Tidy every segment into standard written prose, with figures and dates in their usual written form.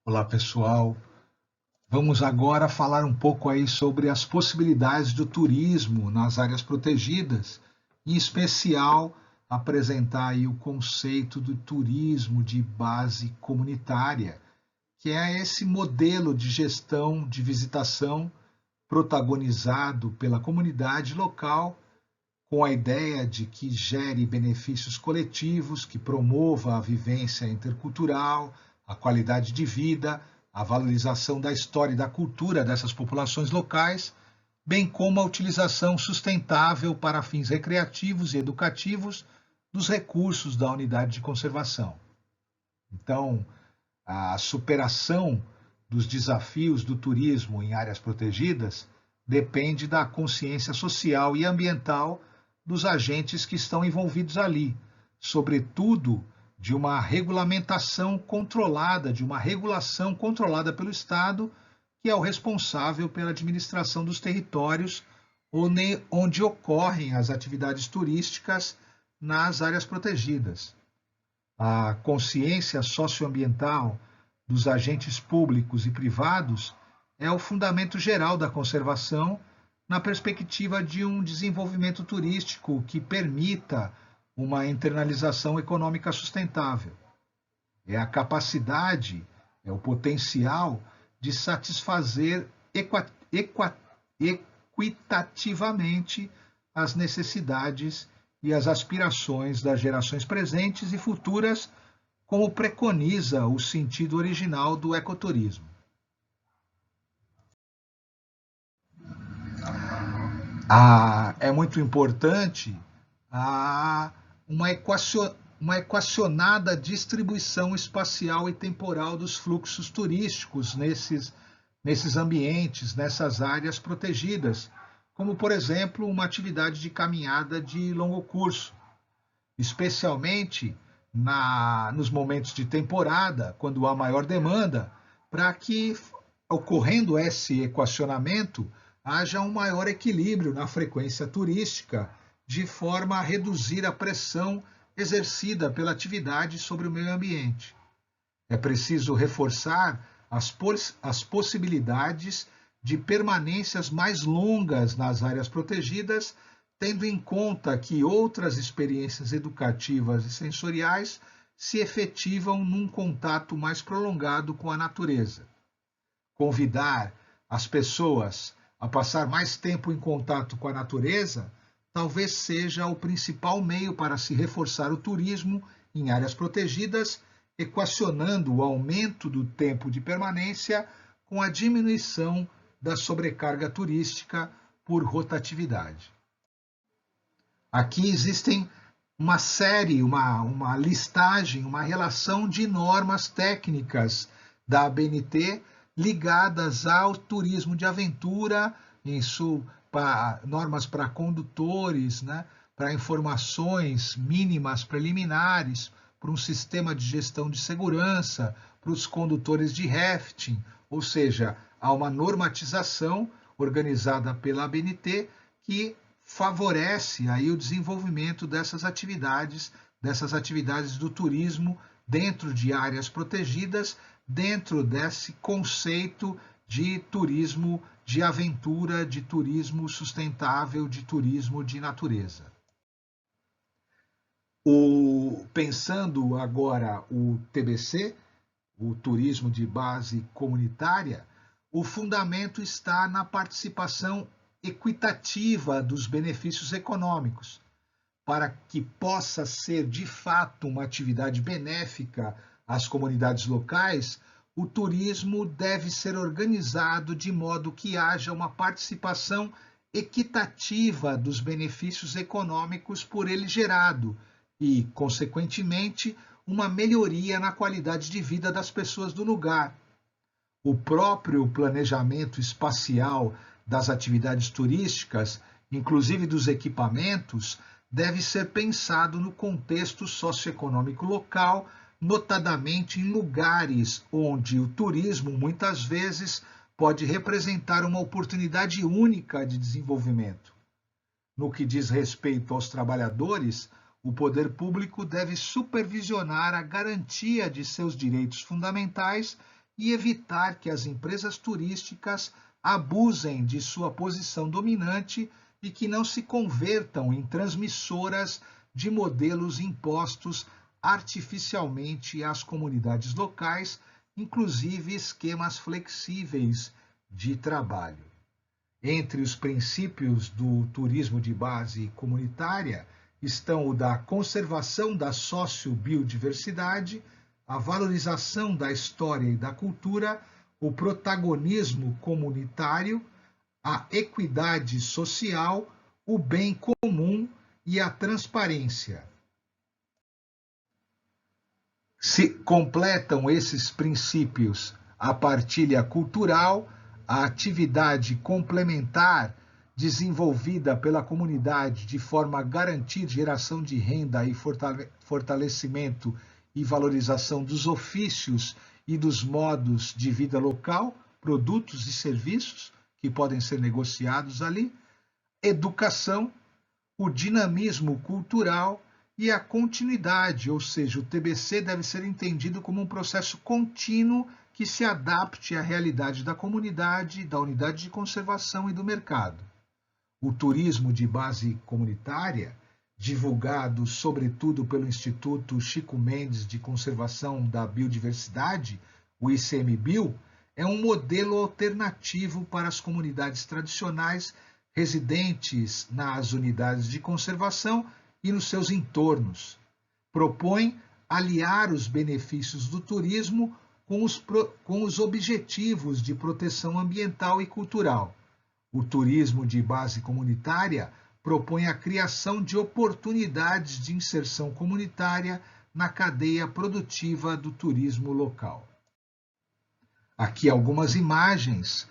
Olá, pessoal. Vamos agora falar um pouco aí sobre as possibilidades do turismo nas áreas protegidas, em especial apresentar aí o conceito do turismo de base comunitária, que é esse modelo de gestão de visitação protagonizado pela comunidade local, com a ideia de que gere benefícios coletivos, que promova a vivência intercultural, a qualidade de vida, a valorização da história e da cultura dessas populações locais, bem como a utilização sustentável para fins recreativos e educativos dos recursos da unidade de conservação. Então, a superação dos desafios do turismo em áreas protegidas depende da consciência social e ambiental dos agentes que estão envolvidos ali, sobretudo de uma regulamentação controlada, de uma regulação controlada pelo Estado, que é o responsável pela administração dos territórios onde ocorrem as atividades turísticas nas áreas protegidas. A consciência socioambiental dos agentes públicos e privados é o fundamento geral da conservação na perspectiva de um desenvolvimento turístico que permita uma internalização econômica sustentável. É a capacidade, é o potencial de satisfazer equitativamente as necessidades e as aspirações das gerações presentes e futuras, como preconiza o sentido original do ecoturismo. É muito importante uma, uma equacionada distribuição espacial e temporal dos fluxos turísticos nesses ambientes, nessas áreas protegidas, como, por exemplo, uma atividade de caminhada de longo curso, especialmente nos momentos de temporada, quando há maior demanda, para que, ocorrendo esse equacionamento, haja um maior equilíbrio na frequência turística, de forma a reduzir a pressão exercida pela atividade sobre o meio ambiente. É preciso reforçar as possibilidades de permanências mais longas nas áreas protegidas, tendo em conta que outras experiências educativas e sensoriais se efetivam num contato mais prolongado com a natureza. Convidar as pessoas a passar mais tempo em contato com a natureza talvez seja o principal meio para se reforçar o turismo em áreas protegidas, equacionando o aumento do tempo de permanência com a diminuição da sobrecarga turística por rotatividade. Aqui existem uma série, uma listagem, uma relação de normas técnicas da ABNT ligadas ao turismo de aventura, normas para condutores, né, para informações mínimas preliminares, para um sistema de gestão de segurança, para os condutores de rafting, ou seja, há uma normatização organizada pela ABNT que favorece aí o desenvolvimento dessas atividades do turismo dentro de áreas protegidas, dentro desse conceito de turismo de aventura, de turismo sustentável, de turismo de natureza. Pensando agora o TBC, o turismo de base comunitária, o fundamento está na participação equitativa dos benefícios econômicos, para que possa ser de fato uma atividade benéfica às comunidades locais. O turismo deve ser organizado de modo que haja uma participação equitativa dos benefícios econômicos por ele gerado e, consequentemente, uma melhoria na qualidade de vida das pessoas do lugar. O próprio planejamento espacial das atividades turísticas, inclusive dos equipamentos, deve ser pensado no contexto socioeconômico local, notadamente em lugares onde o turismo muitas vezes pode representar uma oportunidade única de desenvolvimento. No que diz respeito aos trabalhadores, o poder público deve supervisionar a garantia de seus direitos fundamentais e evitar que as empresas turísticas abusem de sua posição dominante e que não se convertam em transmissoras de modelos impostos artificialmente às comunidades locais, inclusive esquemas flexíveis de trabalho. Entre os princípios do turismo de base comunitária estão o da conservação da sociobiodiversidade, a valorização da história e da cultura, o protagonismo comunitário, a equidade social, o bem comum e a transparência. Se completam esses princípios a partilha cultural, a atividade complementar desenvolvida pela comunidade de forma a garantir geração de renda e fortalecimento e valorização dos ofícios e dos modos de vida local, produtos e serviços que podem ser negociados ali, educação, o dinamismo cultural e a continuidade, ou seja, o TBC deve ser entendido como um processo contínuo que se adapte à realidade da comunidade, da unidade de conservação e do mercado. O turismo de base comunitária, divulgado sobretudo pelo Instituto Chico Mendes de Conservação da Biodiversidade, o ICMBio, é um modelo alternativo para as comunidades tradicionais residentes nas unidades de conservação e nos seus entornos. Propõe aliar os benefícios do turismo com os objetivos de proteção ambiental e cultural. O turismo de base comunitária propõe a criação de oportunidades de inserção comunitária na cadeia produtiva do turismo local. Aqui algumas imagens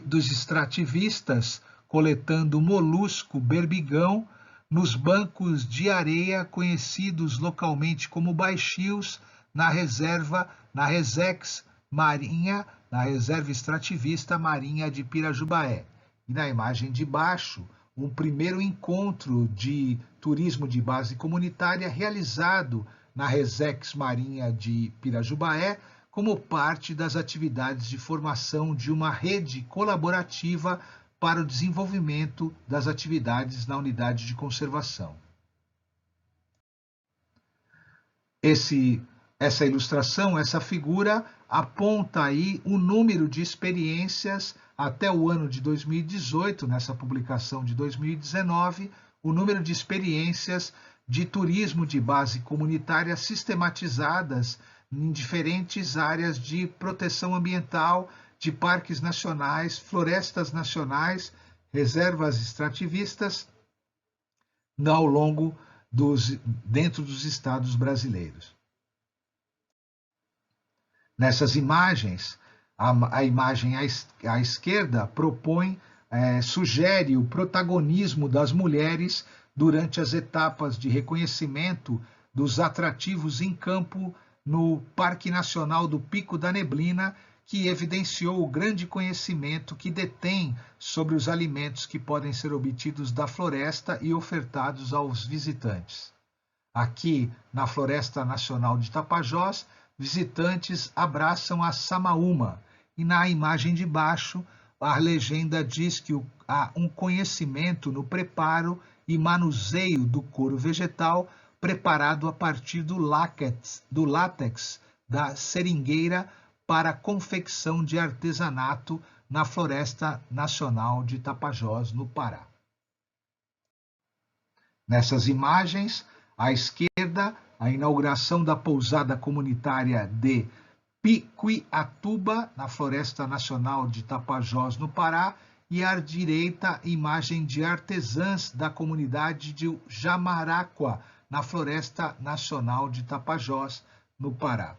dos extrativistas coletando molusco berbigão nos bancos de areia conhecidos localmente como baixios na Resex Marinha, na Reserva Extrativista Marinha de Pirajubaé. E na imagem de baixo, um primeiro encontro de turismo de base comunitária realizado na Resex Marinha de Pirajubaé, como parte das atividades de formação de uma rede colaborativa para o desenvolvimento das atividades na unidade de conservação. Essa ilustração, essa figura, aponta aí o número de experiências até o ano de 2018, nessa publicação de 2019, o número de experiências de turismo de base comunitária sistematizadas em diferentes áreas de proteção ambiental, de parques nacionais, florestas nacionais, reservas extrativistas, ao longo dentro dos estados brasileiros. Nessas imagens, a imagem à esquerda sugere o protagonismo das mulheres durante as etapas de reconhecimento dos atrativos em campo no Parque Nacional do Pico da Neblina, que evidenciou o grande conhecimento que detém sobre os alimentos que podem ser obtidos da floresta e ofertados aos visitantes. Aqui, na Floresta Nacional de Tapajós, visitantes abraçam a samaúma, e na imagem de baixo, a legenda diz que há um conhecimento no preparo e manuseio do couro vegetal preparado a partir do látex da seringueira para a confecção de artesanato na Floresta Nacional de Tapajós, no Pará. Nessas imagens, à esquerda, a inauguração da pousada comunitária de Piquiatuba, na Floresta Nacional de Tapajós, no Pará, e à direita, imagem de artesãs da comunidade de Jamaráqua, na Floresta Nacional de Tapajós, no Pará.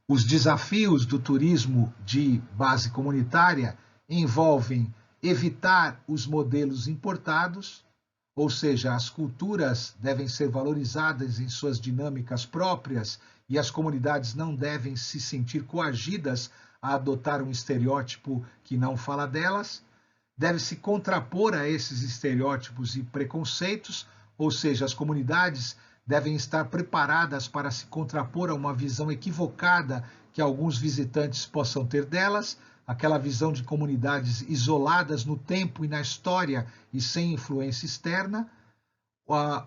Os desafios do turismo de base comunitária envolvem evitar os modelos importados, ou seja, as culturas devem ser valorizadas em suas dinâmicas próprias e as comunidades não devem se sentir coagidas a adotar um estereótipo que não fala delas. Deve-se contrapor a esses estereótipos e preconceitos, ou seja, as comunidades devem estar preparadas para se contrapor a uma visão equivocada que alguns visitantes possam ter delas, aquela visão de comunidades isoladas no tempo e na história e sem influência externa.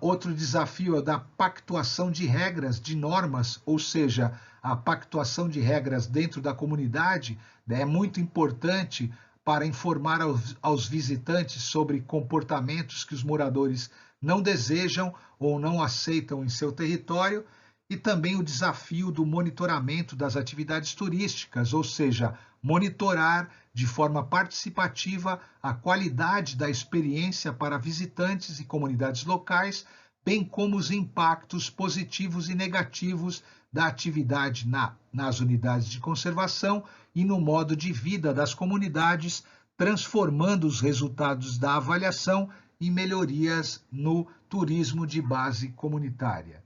Outro desafio é o da pactuação de regras, de normas, ou seja, a pactuação de regras dentro da comunidade, né, é muito importante para informar aos visitantes sobre comportamentos que os moradores não desejam ou não aceitam em seu território, e também o desafio do monitoramento das atividades turísticas, ou seja, monitorar de forma participativa a qualidade da experiência para visitantes e comunidades locais, bem como os impactos positivos e negativos da atividade nas unidades de conservação e no modo de vida das comunidades, transformando os resultados da avaliação em melhorias no turismo de base comunitária.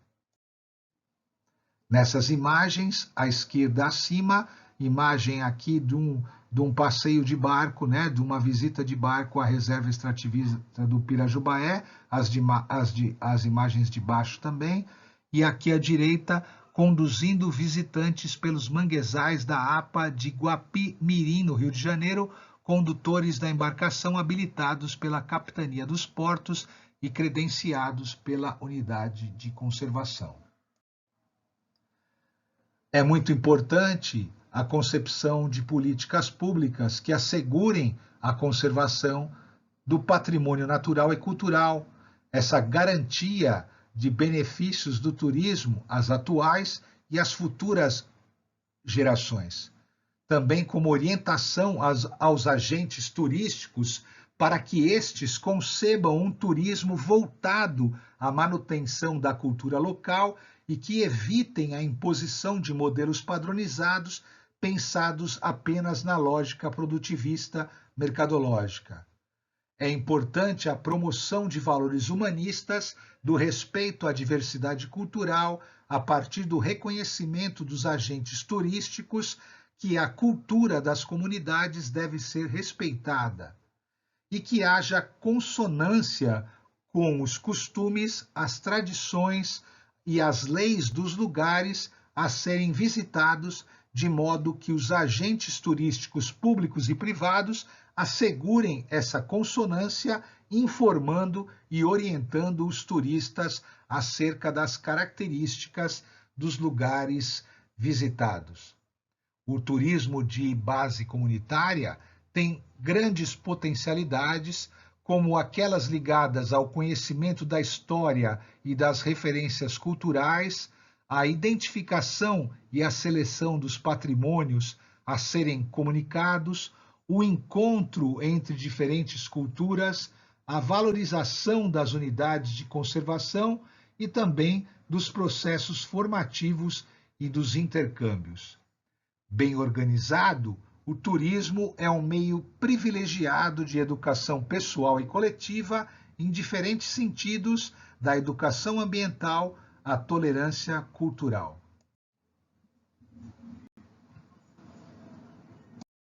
Nessas imagens, à esquerda acima, imagem aqui de um passeio de barco, né, de uma visita de barco à reserva extrativista do Pirajubaé, as imagens de baixo também, e aqui à direita, conduzindo visitantes pelos manguezais da APA de Guapimirim, no Rio de Janeiro, condutores da embarcação habilitados pela Capitania dos Portos e credenciados pela Unidade de Conservação. É muito importante a concepção de políticas públicas que assegurem a conservação do patrimônio natural e cultural, essa garantia de benefícios do turismo às atuais e às futuras gerações. Também como orientação aos agentes turísticos para que estes concebam um turismo voltado à manutenção da cultura local e que evitem a imposição de modelos padronizados pensados apenas na lógica produtivista mercadológica. É importante a promoção de valores humanistas, do respeito à diversidade cultural, a partir do reconhecimento dos agentes turísticos que a cultura das comunidades deve ser respeitada e que haja consonância com os costumes, as tradições e as leis dos lugares a serem visitados, de modo que os agentes turísticos públicos e privados assegurem essa consonância, informando e orientando os turistas acerca das características dos lugares visitados. O turismo de base comunitária tem grandes potencialidades, como aquelas ligadas ao conhecimento da história e das referências culturais, a identificação e a seleção dos patrimônios a serem comunicados, o encontro entre diferentes culturas, a valorização das unidades de conservação e também dos processos formativos e dos intercâmbios. Bem organizado, o turismo é um meio privilegiado de educação pessoal e coletiva em diferentes sentidos, da educação ambiental à tolerância cultural.